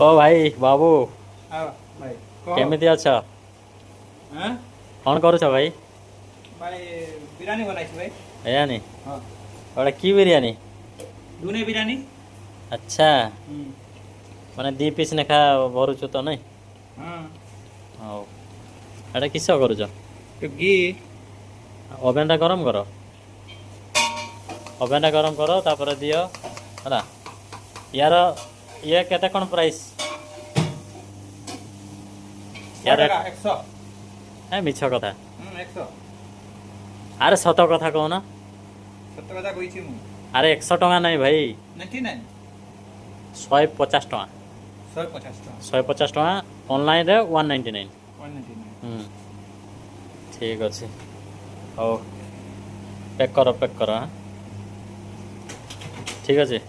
ଓ ଭାଇ ବାବୁ ହଁ ଭାଇ କହ। କେମିତି ଅଛ? ଆଁ କ'ଣ କରୁଛ ଭାଇ? ଭାଇ ବିରିୟାନୀ ବନାଇଛି ଭାଇ। ବିରିୟାନୀ ହଁ ଗୋଟେ କି ବିରିୟାନୀ? ଦୁନେ ବିରିୟାନୀ। ଆଚ୍ଛା ହୁଁ ମାନେ 2 ପିସ୍ ଲେଖା ଭରୁଛୁ ତ ନାଇଁ? ହଁ ହଉ ଏଇଟା କିସ କରୁଛ? ତ ଘି ଓଭେନଟା ଗରମ କର। ଓଭେନଟା ଗରମ କର ତାପରେ ଦିଅ ହେଲା। ୟାର ଇଏ କେତେ କ'ଣ ପ୍ରାଇସ୍? ୟାର ରେଟ୍ 100 ମିଛ କଥା। 100 ଆରେ ସତ କଥା କହୁନ। ସତ କଥା କହିଛି ମୁଁ। ଆରେ 100 ଟଙ୍କା ନାହିଁ ଭାଇ, 99 150 ଟଙ୍କା। 150 ଟଙ୍କା 150 ଟଙ୍କା ଅନଲାଇନରେ 199। 199। ଠିକ୍ ଅଛି ହଉ ପ୍ୟାକ୍ କର ହାଁ। ଠିକ୍ ଅଛି।